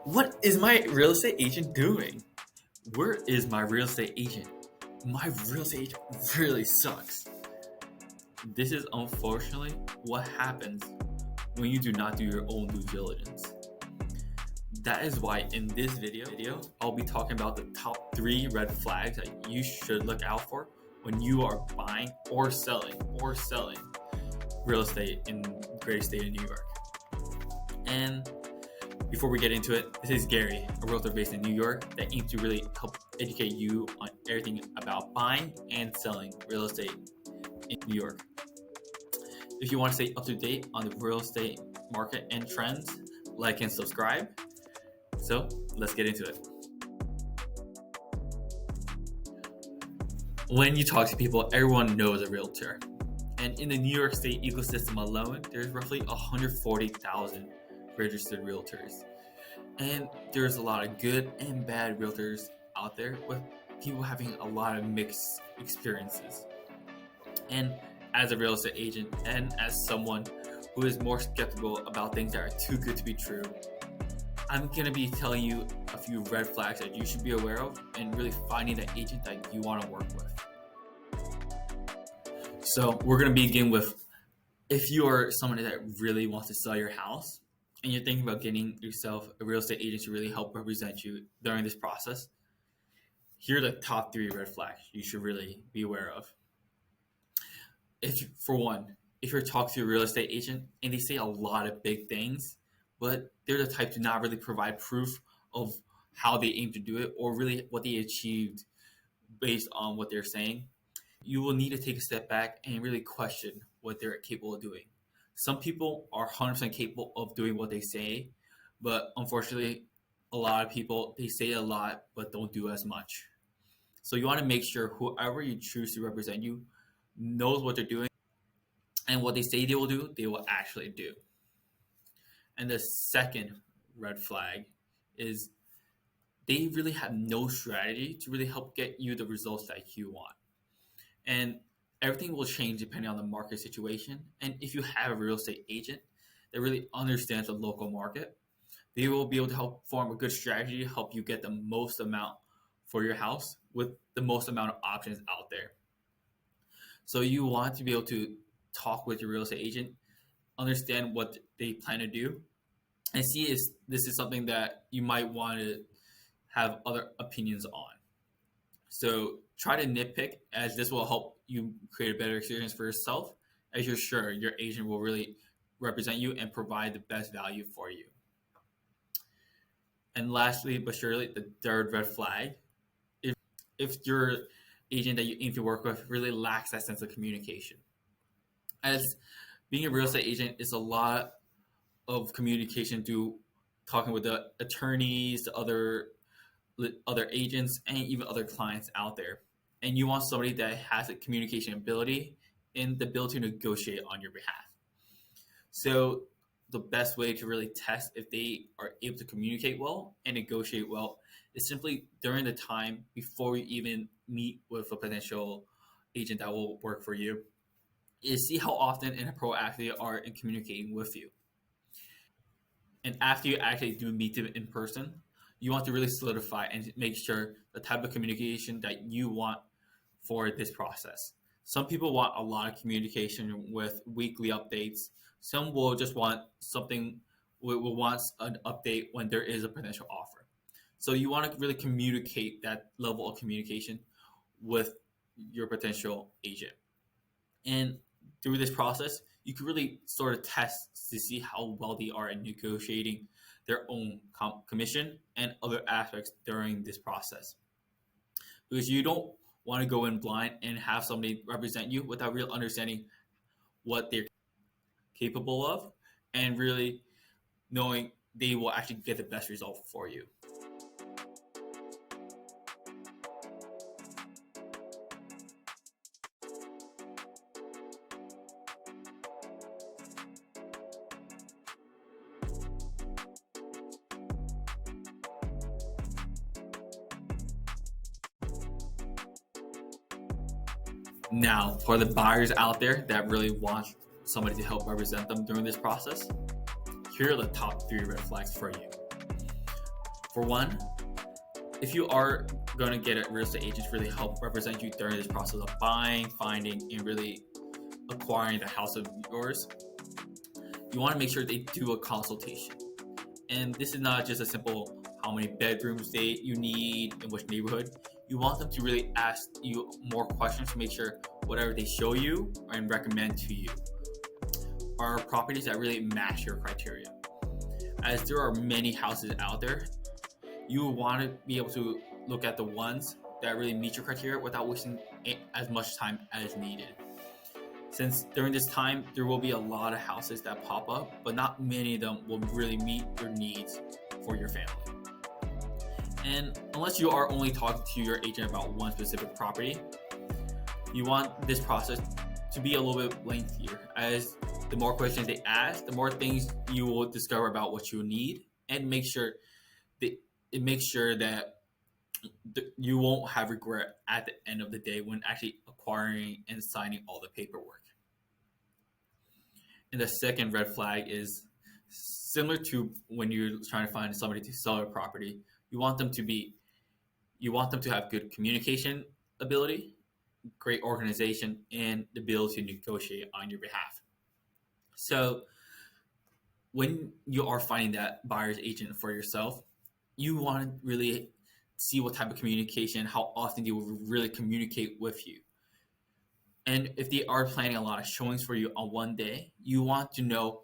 What is my real estate agent doing? Where is my real estate agent? My real estate agent really sucks. This is unfortunately what happens when you do not do your own due diligence. That is why in this video, I'll be talking about the top 3 red flags that you should look out for when you are buying or selling real estate in the great state of New York. And before we get into it, this is Gary, a realtor based in New York that aims to really help educate you on everything about buying and selling real estate in New York. If you want to stay up to date on the real estate market and trends, like and subscribe. So let's get into it. When you talk to people, everyone knows a realtor. And in the New York State ecosystem alone, there's roughly 140,000 registered realtors. And there's a lot of good and bad realtors out there with people having a lot of mixed experiences. And as a real estate agent and as someone who is more skeptical about things that are too good to be true, I'm going to be telling you a few red flags that you should be aware of and really finding the agent that you want to work with. So we're going to begin with, if you are someone that really wants to sell your house and you're thinking about getting yourself a real estate agent to really help represent you during this process, here are the top 3 red flags you should really be aware of. If you're talking to a real estate agent and they say a lot of big things, but they're the type to not really provide proof of how they aim to do it or really what they achieved based on what they're saying, you will need to take a step back and really question what they're capable of doing. Some people are 100% capable of doing what they say, but unfortunately, a lot of people, they say a lot but don't do as much. So you want to make sure whoever you choose to represent you knows what they're doing, and what they say they will do, they will actually do. And the second red flag is they really have no strategy to really help get you the results that you want. And everything will change depending on the market situation. And if you have a real estate agent that really understands the local market, they will be able to help form a good strategy to help you get the most amount for your house with the most amount of options out there. So you want to be able to talk with your real estate agent, understand what they plan to do, and see if this is something that you might want to have other opinions on. So try to nitpick, as this will help you create a better experience for yourself, as you're sure your agent will really represent you and provide the best value for you. And lastly, but surely, the third red flag, if your agent that you aim to work with really lacks that sense of communication. As being a real estate agent is a lot of communication through talking with the attorneys, the other agents, and even other clients out there. And you want somebody that has a communication ability and the ability to negotiate on your behalf. So the best way to really test if they are able to communicate well and negotiate well is simply during the time before you even meet with a potential agent that will work for you, is see how often and proactive they are in communicating with you. And after you actually do meet them in person, you want to really solidify and make sure the type of communication that you want for this process. Some people want a lot of communication with weekly updates. Some will just want will want an update when there is a potential offer. So you want to really communicate that level of communication with your potential agent. And through this process, you can really sort of test to see how well they are in negotiating their own commission and other aspects during this process. Because you don't want to go in blind and have somebody represent you without real understanding what they're capable of and really knowing they will actually get the best result for you. Now, for the buyers out there that really want somebody to help represent them during this process, here are the top 3 red flags for you. For one, if you are going to get a real estate agent to really help represent you during this process of buying, finding, and really acquiring the house of yours, you want to make sure they do a consultation. And this is not just a simple how many bedrooms you need in which neighborhood. You want them to really ask you more questions to make sure whatever they show you and recommend to you are properties that really match your criteria. As there are many houses out there, you want to be able to look at the ones that really meet your criteria without wasting as much time as needed. Since during this time, there will be a lot of houses that pop up, but not many of them will really meet your needs for your family. And unless you are only talking to your agent about one specific property, you want this process to be a little bit lengthier, as the more questions they ask, the more things you will discover about what you need, and make sure that you won't have regret at the end of the day when actually acquiring and signing all the paperwork. And the second red flag is similar to when you're trying to find somebody to sell a property. You want them to have good communication ability, great organization, and the ability to negotiate on your behalf. So when you are finding that buyer's agent for yourself, you want to really see what type of communication, how often they will really communicate with you. And if they are planning a lot of showings for you on one day, you want to know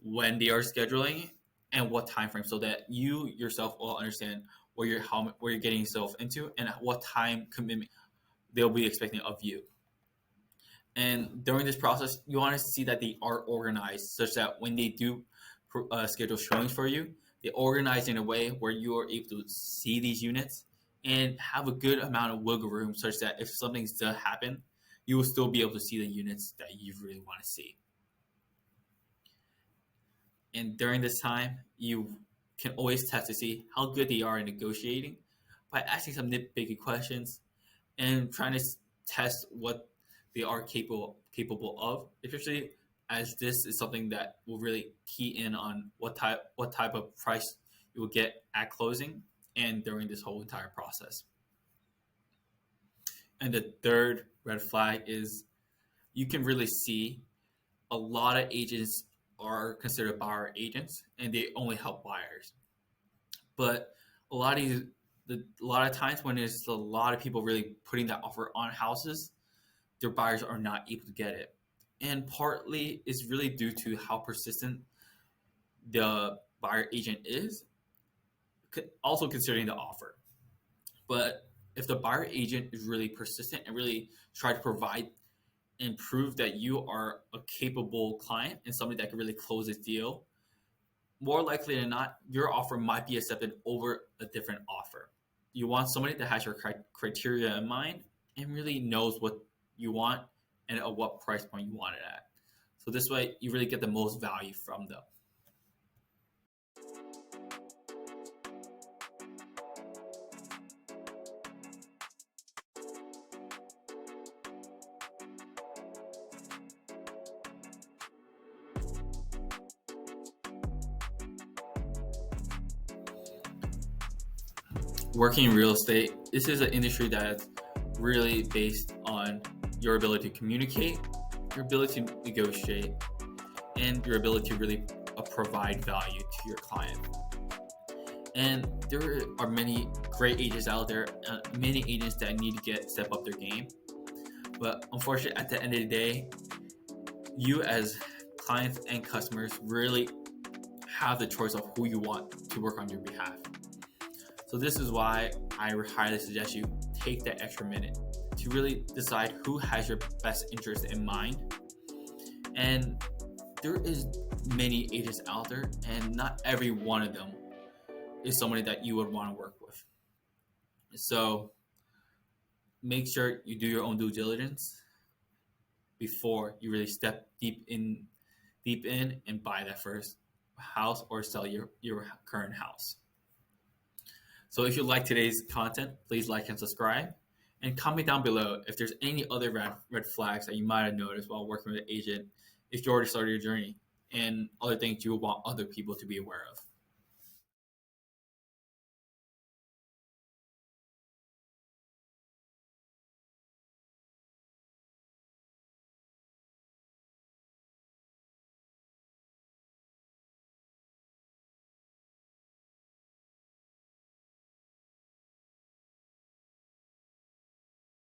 when they are scheduling and what time frame, so that you yourself will understand where you're getting yourself into and what time commitment they'll be expecting of you. And during this process, you want to see that they are organized such that when they do schedule showings for you, they organize in a way where you are able to see these units and have a good amount of wiggle room such that if something does happen, you will still be able to see the units that you really want to see. And during this time, you can always test to see how good they are in negotiating by asking some nitpicky questions and trying to test what they are capable of, especially as this is something that will really key in on what type of price you will get at closing and during this whole entire process. And the third red flag is you can really see a lot of agents are considered buyer agents and they only help buyers. But a lot of times when there's a lot of people really putting that offer on houses, their buyers are not able to get it. And partly is really due to how persistent the buyer agent is, also considering the offer. But if the buyer agent is really persistent and really try to provide and prove that you are a capable client and somebody that can really close this deal, more likely than not, your offer might be accepted over a different offer. You want somebody that has your criteria in mind and really knows what you want and at what price point you want it at. So this way, you really get the most value from them. Working in real estate, this is an industry that's really based on your ability to communicate, your ability to negotiate, and your ability to really provide value to your client. And there are many great agents out there, many agents that need to step up their game. But unfortunately, at the end of the day, you as clients and customers really have the choice of who you want to work on your behalf. So this is why I highly suggest you take that extra minute to really decide who has your best interest in mind. And there is many agents out there, and not every one of them is somebody that you would want to work with. So make sure you do your own due diligence before you really step deep in and buy that first house or sell your current house. So if you like today's content, please like and subscribe, and comment down below if there's any other red flags that you might have noticed while working with an agent if you already started your journey, and other things you want other people to be aware of.